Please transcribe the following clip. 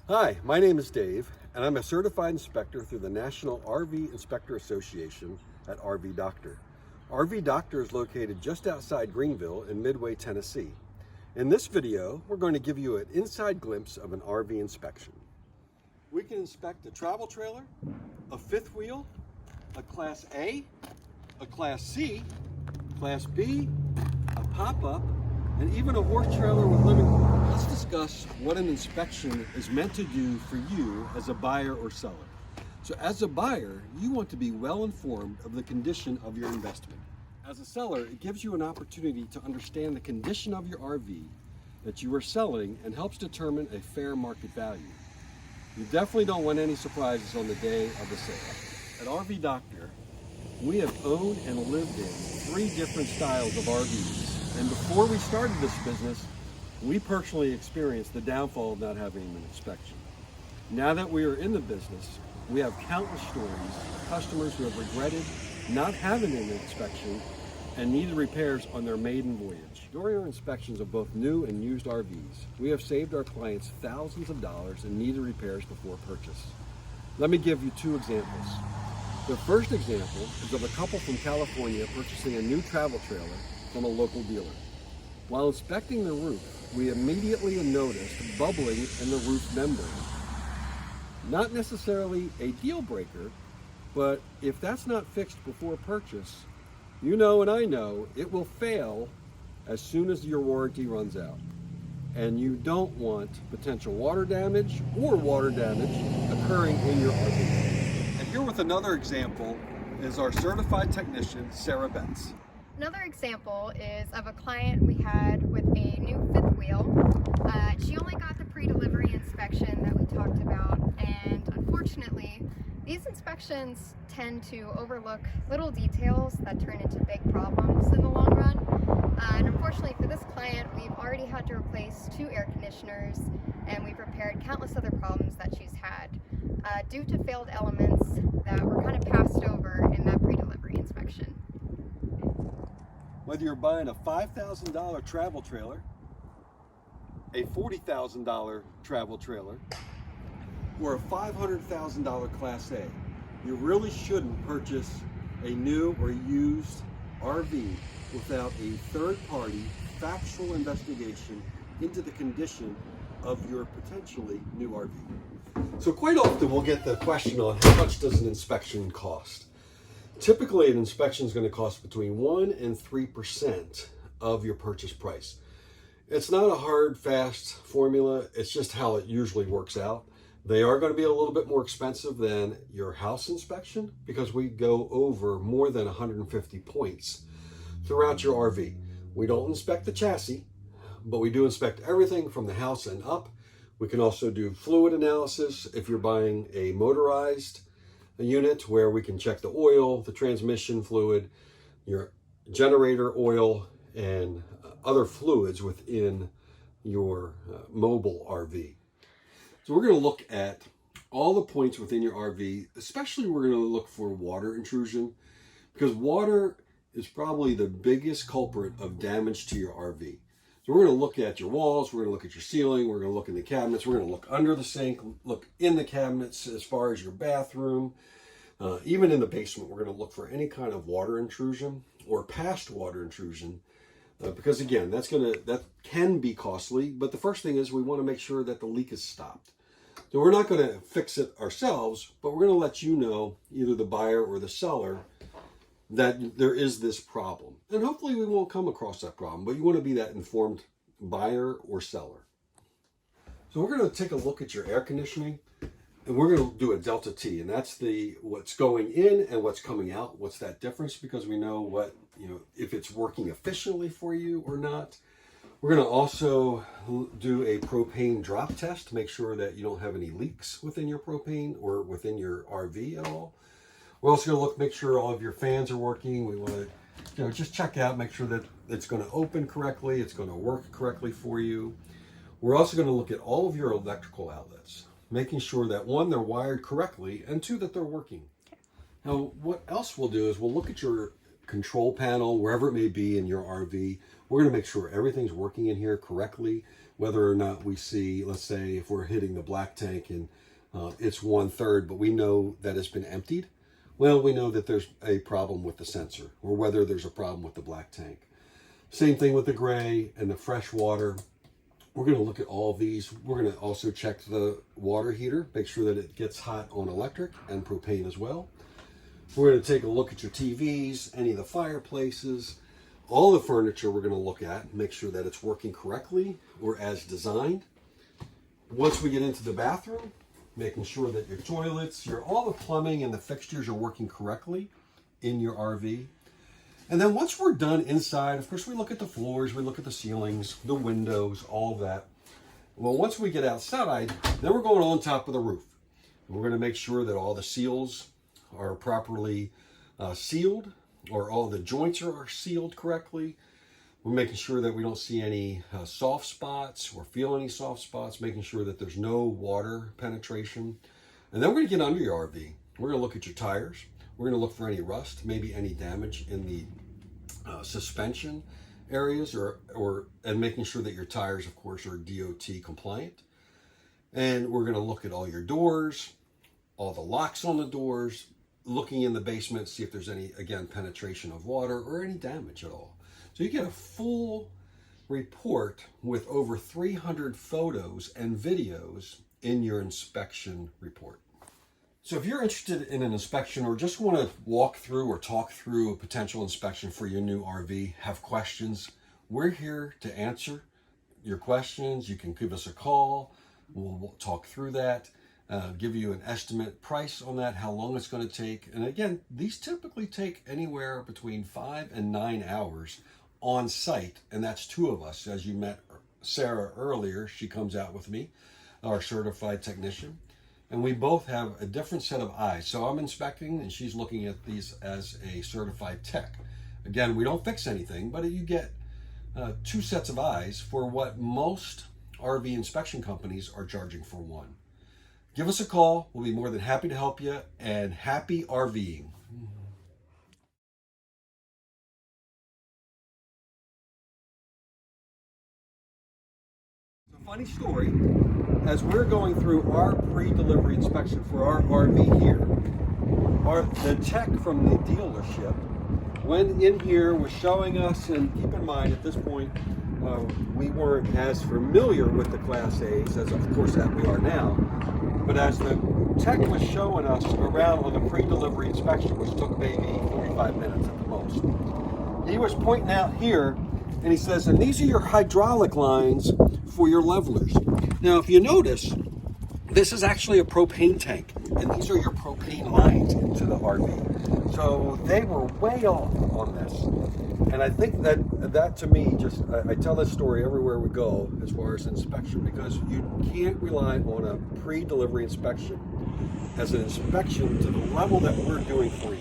Hi, my name is Dave, and I'm a certified inspector through the National RV Inspector Association at RV Doctor. RV Doctor is located just outside Greenville in Midway, Tennessee. In this video, we're going to give you an inside glimpse of an RV inspection. We can inspect a travel trailer, a fifth wheel, a Class A, a Class C, Class B, a pop-up, and even a horse trailer with living quarters. Let's discuss what an inspection is meant to do for you as a buyer or seller. So as a buyer, you want to be well informed of the condition of your investment. As a seller, it gives you an opportunity to understand the condition of your RV that you are selling and helps determine a fair market value. You definitely don't want any surprises on the day of the sale. At RV Doctor, we have owned and lived in 3 different styles of RVs. And before we started this business, we personally experienced the downfall of not having an inspection. Now that we are in the business, we have countless stories of customers who have regretted not having an inspection and needed repairs on their maiden voyage. During our inspections of both new and used RVs, we have saved our clients thousands of dollars in needed repairs before purchase. Let me give you 2 examples. The first example is of a couple from California purchasing a new travel trailer from a local dealer. While inspecting the roof, we immediately noticed bubbling in the roof membrane. Not necessarily a deal breaker, but if that's not fixed before purchase, you know and I know it will fail as soon as your warranty runs out. And you don't want potential water damage or water damage occurring in your RV. And here with another example is our certified technician, David Betz. Another example is of a client we had with a new fifth wheel. She only got the pre-delivery inspection that we talked about, and unfortunately, these inspections tend to overlook little details that turn into big problems in the long run. And unfortunately for this client, we've already had to replace 2 air conditioners, and we've repaired countless other problems that she's had due to failed elements that were kind of passed over in that pre-delivery inspection. Whether you're buying a $5,000 travel trailer, a $40,000 travel trailer, or a $500,000 Class A, you really shouldn't purchase a new or used RV without a third-party factual investigation into the condition of your potentially new RV. So quite often we'll get the question on how much does an inspection cost? Typically, an inspection is going to cost between 1 and 3% of your purchase price. It's not a hard, fast formula. It's just how it usually works out. They are going to be a little bit more expensive than your house inspection because we go over more than 150 points throughout your RV. We don't inspect the chassis, but we do inspect everything from the house and up. We can also do fluid analysis if you're buying a motorized unit where we can check the oil, the transmission fluid, your generator oil, and other fluids within your mobile RV. So we're going to look at all the points within your RV, especially we're going to look for water intrusion, because water is probably the biggest culprit of damage to your RV. So we're going to look at your walls, we're going to look at your ceiling, we're going to look in the cabinets, we're going to look under the sink, look in the cabinets as far as your bathroom, even in the basement. We're going to look for any kind of water intrusion or past water intrusion, because again, that can be costly. But the first thing is we want to make sure that the leak is stopped. So we're not going to fix it ourselves, but we're going to let you know, either the buyer or the seller, that there is this problem. And hopefully we won't come across that problem, but you want to be that informed buyer or seller. So we're going to take a look at your air conditioning, and we're going to do a delta T, and that's what's going in and what's coming out. What's that difference? Because we know if it's working efficiently for you or not. We're going to also do a propane drop test to make sure that you don't have any leaks within your propane or within your RV at all. We're also going to make sure all of your fans are working. We want to just check out, make sure that it's going to open correctly, it's going to work correctly for you. We're also going to look at all of your electrical outlets, making sure that 1, they're wired correctly, and 2, that they're working. Now, what else we'll do is we'll look at your control panel, wherever it may be in your RV. We're going to make sure everything's working in here correctly. whether or not we see, let's say if we're hitting the black tank and it's 1/3, but we know that it's been emptied, well, we know that there's a problem with the sensor, or whether there's a problem with the black tank. Same thing with the gray and the fresh water. We're going to look at all of these. We're going to also check the water heater, make sure that it gets hot on electric and propane as well. We're going to take a look at your TVs, any of the fireplaces, all the furniture we're going to look at, make sure that it's working correctly or as designed. Once we get into the bathroom, making sure that your toilets, all the plumbing and the fixtures are working correctly in your RV. And then once we're done inside, of course, we look at the floors, we look at the ceilings, the windows, all of that. Well, once we get outside, then we're going on top of the roof. We're going to make sure that all the seals are properly sealed, or all the joints are sealed correctly. We're making sure that we don't see any soft spots or feel any soft spots, making sure that there's no water penetration. And then we're going to get under your RV. We're going to look at your tires. We're going to look for any rust, maybe any damage in the suspension areas, and making sure that your tires, of course, are DOT compliant. And we're going to look at all your doors, all the locks on the doors, looking in the basement, see if there's any, again, penetration of water or any damage at all. So you get a full report with over 300 photos and videos in your inspection report. So if you're interested in an inspection or just want to walk through or talk through a potential inspection for your new RV, have questions, we're here to answer your questions. You can give us a call. We'll talk through that, give you an estimate price on that, how long it's going to take. And again, these typically take anywhere between 5 and 9 hours on site. And that's 2 of us. As you met Sarah earlier, she comes out with me, our certified technician. And we both have a different set of eyes. So I'm inspecting and she's looking at these as a certified tech. Again, we don't fix anything, but you get 2 sets of eyes for what most RV inspection companies are charging for 1. Give us a call. We'll be more than happy to help you, and happy RVing. It's a funny story. As we're going through our pre-delivery inspection for our RV here, the tech from the dealership went in here, was showing us, and keep in mind at this point, we weren't as familiar with the Class A's as of course that we are now, but as the tech was showing us around on the pre-delivery inspection, which took maybe 45 minutes at the most, he was pointing out here, and he says, and these are your hydraulic lines for your levelers. Now, if you notice, this is actually a propane tank, and these are your propane lines into the RV. So they were way off on this. And I think that to me, I tell this story everywhere we go as far as inspection, because you can't rely on a pre-delivery inspection as an inspection to the level that we're doing for you.